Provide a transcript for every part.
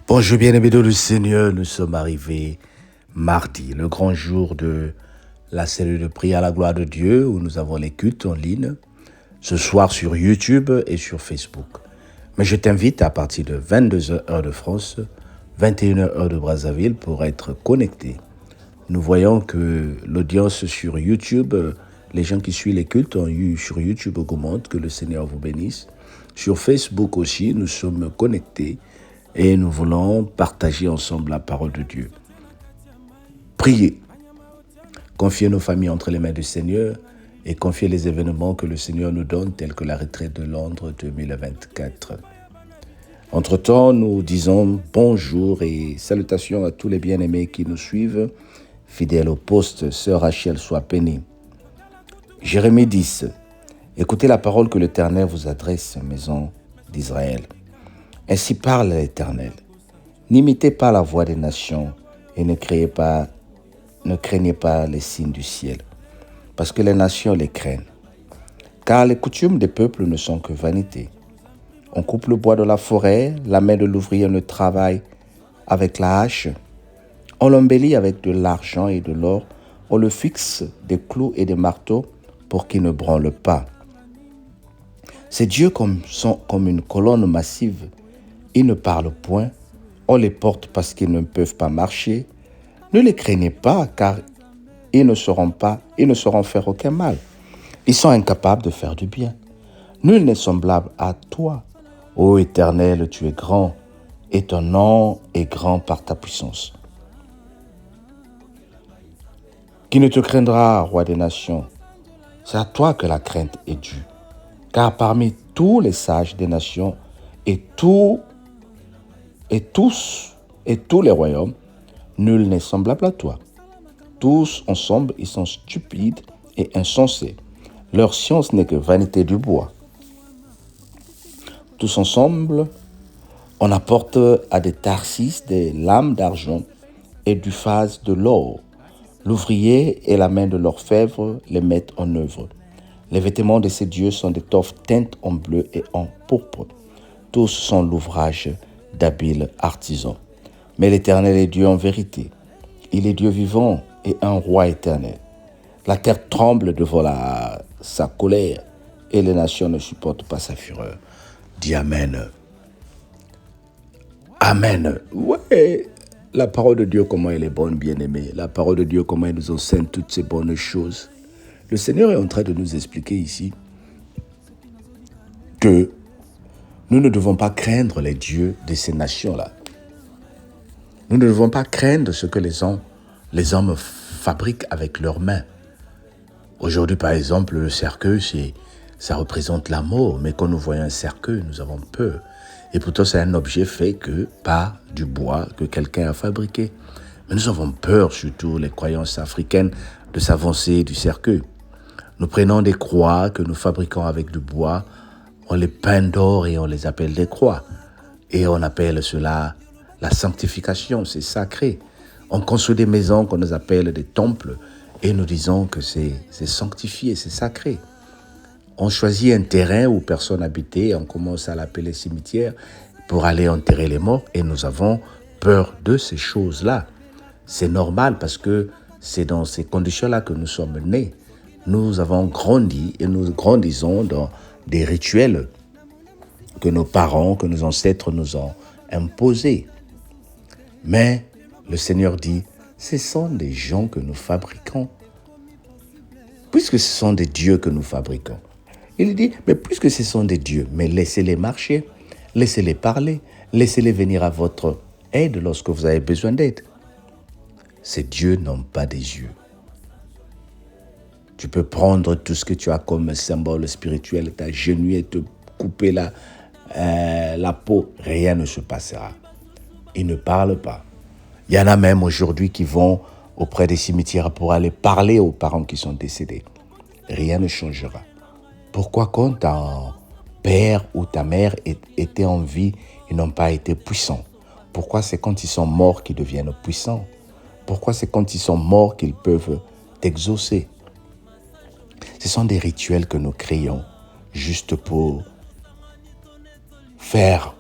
Bonjour bien-aimés du Seigneur, nous sommes arrivés mardi, le grand jour de la cellule de prière à la gloire de Dieu où nous avons les cultes en ligne, ce soir sur YouTube et sur Facebook. Mais je t'invite à partir de 22h heure de France, 21h heure de Brazzaville pour être connecté. Nous voyons que l'audience sur YouTube, les gens qui suivent les cultes sur YouTube augmente, que le Seigneur vous bénisse. Sur Facebook aussi, nous sommes connectés et nous voulons partager ensemble la parole de Dieu. Priez. Confiez nos familles entre les mains du Seigneur et confiez les événements que le Seigneur nous donne, tels que la retraite de Londres 2024. Entre-temps, nous disons bonjour et salutations à tous les bien-aimés qui nous suivent. Fidèle au poste, Sœur Rachel soit bénie. Jérémie 10. Écoutez la parole que l'Éternel vous adresse, maison d'Israël. Ainsi parle l'Éternel. N'imitez pas la voix des nations et ne craignez pas les signes du ciel, parce que les nations les craignent. Car les coutumes des peuples ne sont que vanité. On coupe le bois de la forêt, la main de l'ouvrier ne travaille avec la hache. On l'embellit avec de l'argent et de l'or. On le fixe des clous et des marteaux pour qu'il ne branle pas. Ces dieux sont comme une colonne massive. Ils ne parlent point. On les porte parce qu'ils ne peuvent pas marcher. Ne les craignez pas, car ils ne sauront faire aucun mal. Ils sont incapables de faire du bien. Nul n'est semblable à toi. Ô Éternel, tu es grand, et ton nom est grand par ta puissance. Qui ne te craindra, roi des nations? C'est à toi que la crainte est due. Car parmi tous les sages des nations et tous les royaumes, nul n'est semblable à toi. Tous ensemble, ils sont stupides et insensés. Leur science n'est que vanité du bois. Tous ensemble, on apporte à des Tarsis des lames d'argent et du phase de l'or. L'ouvrier et la main de l'orfèvre les mettent en œuvre. Les vêtements de ces dieux sont d'étoffes teintes en bleu et en pourpre. Tous sont l'ouvrage d'habiles artisans. Mais l'Éternel est Dieu en vérité. Il est Dieu vivant et un roi éternel. La terre tremble devant sa colère et les nations ne supportent pas sa fureur. Dis Amen. Amen. Ouais, la parole de Dieu, comment elle est bonne, bien-aimée. La parole de Dieu, comment elle nous enseigne toutes ces bonnes choses. Le Seigneur est en train de nous expliquer ici que nous ne devons pas craindre les dieux de ces nations-là. Nous ne devons pas craindre ce que les hommes fabriquent avec leurs mains. Aujourd'hui, par exemple, le cercueil, ça représente la mort. Mais quand nous voyons un cercueil, nous avons peur. Et pourtant, c'est un objet fait par du bois que quelqu'un a fabriqué. Mais nous avons peur, surtout les croyances africaines, de s'avancer du cercueil. Nous prenons des croix que nous fabriquons avec du bois, on les peint d'or et on les appelle des croix. Et on appelle cela la sanctification, c'est sacré. On construit des maisons qu'on nous appelle des temples et nous disons que c'est sanctifié, c'est sacré. On choisit un terrain où personne n'habitait et on commence à l'appeler cimetière pour aller enterrer les morts et nous avons peur de ces choses-là. C'est normal parce que c'est dans ces conditions-là que nous sommes nés. Nous avons grandi et nous grandissons dans des rituels que nos parents, que nos ancêtres nous ont imposés. Mais le Seigneur dit, ce sont des gens que nous fabriquons. Puisque ce sont des dieux que nous fabriquons. Il dit, mais puisque ce sont des dieux, mais laissez-les marcher, laissez-les parler, laissez-les venir à votre aide lorsque vous avez besoin d'aide. Ces dieux n'ont pas des yeux. Tu peux prendre tout ce que tu as comme symbole spirituel, t'agenouiller, te couper la peau, rien ne se passera. Ils ne parlent pas. Il y en a même aujourd'hui qui vont auprès des cimetières pour aller parler aux parents qui sont décédés. Rien ne changera. Pourquoi quand ton père ou ta mère étaient en vie, ils n'ont pas été puissants? Pourquoi c'est quand ils sont morts qu'ils deviennent puissants? Pourquoi c'est quand ils sont morts qu'ils peuvent t'exaucer? Ce sont des rituels que nous créons juste pour faire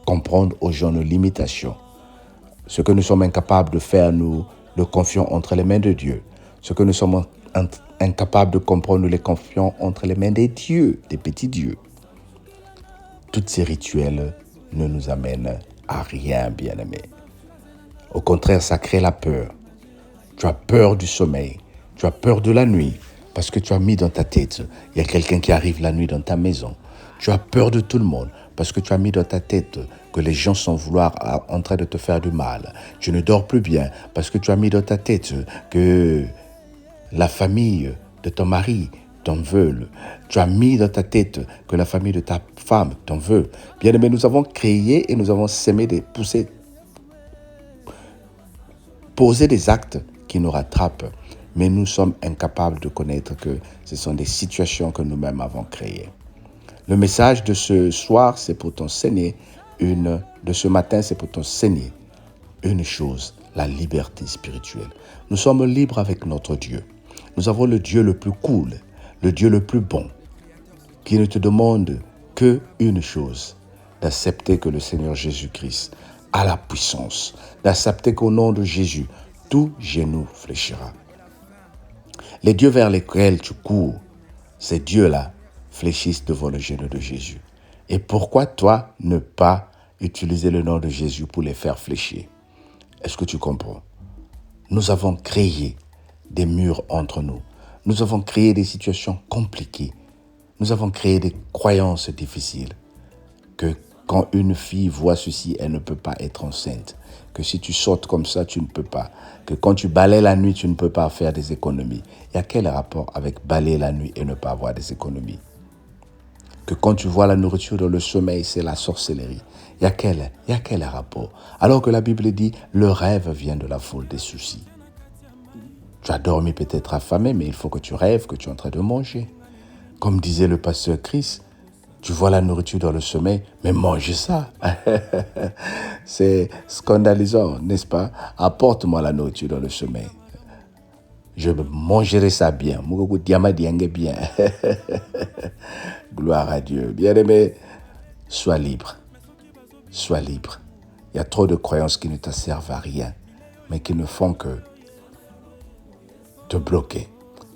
comprendre aux gens nos limitations. Ce que nous sommes incapables de faire, nous le confions entre les mains de Dieu. Ce que nous sommes incapables de comprendre, nous les confions entre les mains des dieux, des petits dieux. Tous ces rituels ne nous amènent à rien, bien-aimé. Au contraire, ça crée la peur. Tu as peur du sommeil, tu as peur de la nuit, parce que tu as mis dans ta tête, il y a quelqu'un qui arrive la nuit dans ta maison. Tu as peur de tout le monde, parce que tu as mis dans ta tête que les gens sont en train de te faire du mal. Tu ne dors plus bien, parce que tu as mis dans ta tête que la famille de ton mari t'en veut. Tu as mis dans ta tête que la famille de ta femme t'en veut. Bien-aimé, nous avons créé et nous avons posé des actes qui nous rattrapent. Mais nous sommes incapables de connaître que ce sont des situations que nous-mêmes avons créées. Le message de ce soir, c'est pour t'enseigner de ce matin, c'est pour t'enseigner une chose, la liberté spirituelle. Nous sommes libres avec notre Dieu. Nous avons le Dieu le plus cool, le Dieu le plus bon, qui ne te demande qu'une chose, d'accepter que le Seigneur Jésus-Christ a la puissance, d'accepter qu'au nom de Jésus, tout genou fléchira. Les dieux vers lesquels tu cours, ces dieux-là fléchissent devant le genou de Jésus. Et pourquoi toi ne pas utiliser le nom de Jésus pour les faire fléchir? Est-ce que tu comprends? Nous avons créé des murs entre nous. Nous avons créé des situations compliquées. Nous avons créé des croyances difficiles. Que quand une fille voit ceci, elle ne peut pas être enceinte. Que si tu sautes comme ça, tu ne peux pas. Que quand tu balaies la nuit, tu ne peux pas faire des économies. Il y a quel rapport avec balayer la nuit et ne pas avoir des économies? Que quand tu vois la nourriture dans le sommeil, c'est la sorcellerie. Il y a quel rapport? Alors que la Bible dit, le rêve vient de la foule des soucis. Tu as dormi peut-être affamé, mais il faut que tu rêves que tu es en train de manger. Comme disait le pasteur Chris, tu vois la nourriture dans le sommeil, mais mange ça. C'est scandalisant, n'est-ce pas? Apporte-moi la nourriture dans le sommeil. Je mangerai ça bien. Bien. Gloire à Dieu. Bien-aimé, sois libre. Sois libre. Il y a trop de croyances qui ne te servent à rien, mais qui ne font que te bloquer.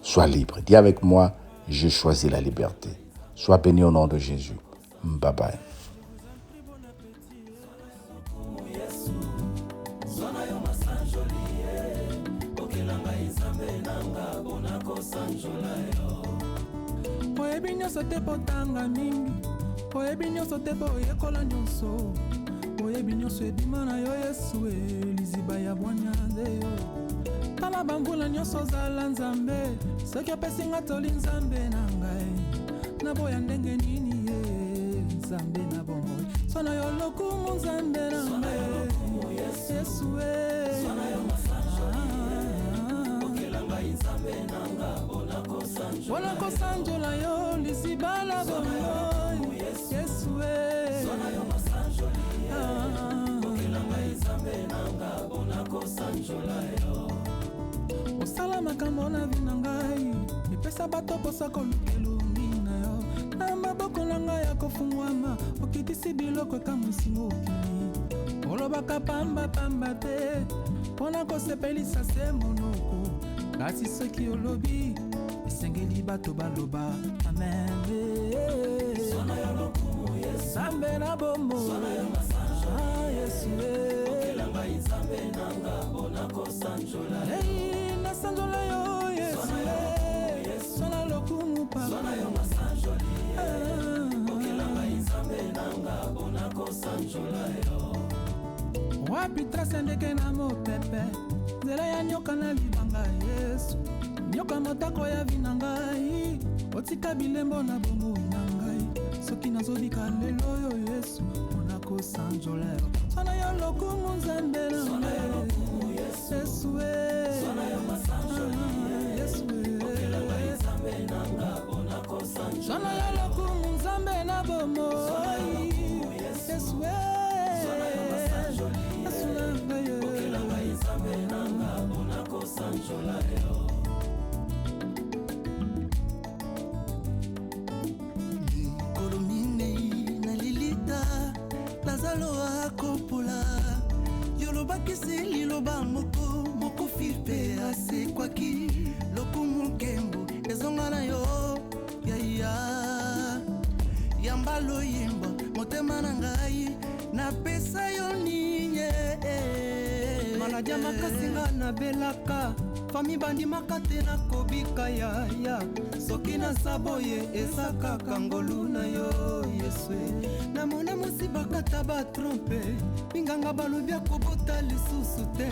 Sois libre. Dis avec moi, je choisis la liberté. Sois béni au nom de Jésus. Bye bye. Oyebi nyonso te potanga mingi, oyebi nyonso te boyekola nyonso, oyebi nyonso ebima na yo Yesu liziba ya bwanya nde yo. Tala bambula nyonso zala nzambe, soki opesi nga toli nzambe na ngai, naboya ndenge nini ye nzambe na bomoi. Sona yo lokumu nzambe na ngai, Yesu bona kosanjola yo liziba la bomoi, Yesu osala makambo na vi na ngai, epesa bato posa koluka elongi na yo, na maboko na ngai ya kofungwama, okitisi biloko ekamwisi mokili, olobaka pamba te mpona kosepelisa se monoko, kasi soki olobi esengeli bato baloba amen. Nzambe na bombo Yesu nasanjola yo Yesu sona lokumu papa wapi trase ndeke na mopepe, nzela ya nyoka na libanga Yesu, nyoka motako ya vi na ngai, otika bilembo na bomoi na ngai, soki nazobika lelo yo Yesu mpona kosanjola yo, sona yo lokumu nzambe na ngai Yesu sona yo lokumu nzambe na bomoi Yesu sokisi liloba moko filpe asekwaki lokumu nkembo ezonga na yo yaya yamba loyimba motema na ngai napesa yo ninye maladia makasi nga nabelaka fami bandimaka te nakobika yaya soki naza boye eza kaka ngolu na yo yeswe namona mosi bakata batrompe binganga balobi akobota lisusu te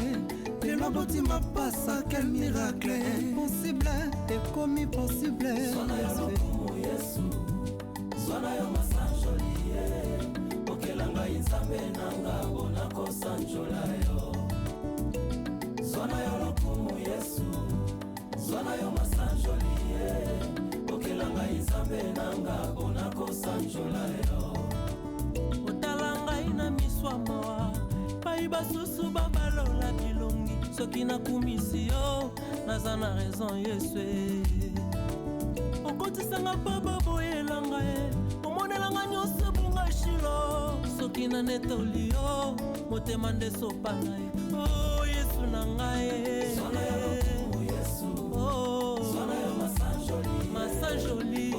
lelo botima pasa quel miracle possible ekomi possible zwana yo lokumu yesu zwana yo masanjolie okelanga inzambe nanga bona kosanjola yo zwana yo lokumu yesu zwana yo masanjolie okelanga inzambe nanga bona kosanjola yo otala ngai na miswa mawa pai basusu babalola bilongi soki nakumisi yo naza na raison yeswe okotisanga mpo boboyelanga ye omonelanga nyonso bunga shilo soki na netoli yo motema nde sopana ye o yesu na ngai masanjoli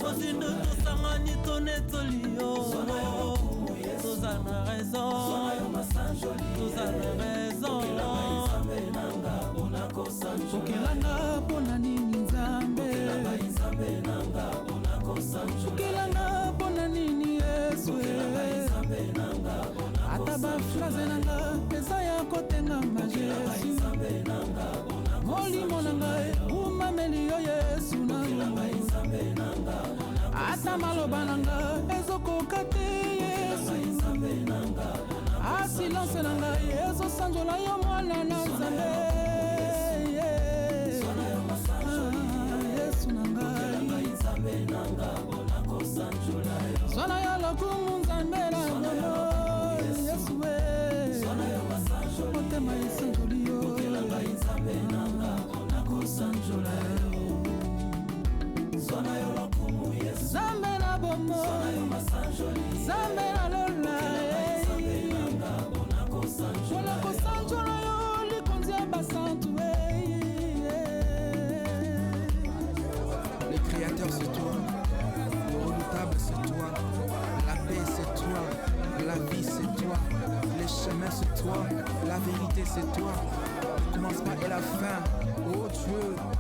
ozindu tosangani tonetoli yo toza na raison okelanga mpona nini nzambe okelanga mpona nini yesu ata bafraze nanga eza ya kotengama jesu molimo na ngai umameli yo yesu nanga ata maloba na ngai ezokoka te yesu asilence na ngai ezosanzola yo mwana na nzambe yesu na ngai zwana yo lokumu nzambe na ngolo yesu motema esanzoli yo nzambe na bomo nzambe na lola mpona kosanzola yo likonzi ya basantu Le créateur c'est toi, le redoutable c'est toi, la paix c'est toi, la vie c'est toi, les chemins c'est toi, la vérité c'est toi, le commencement et la fin, oh Dieu.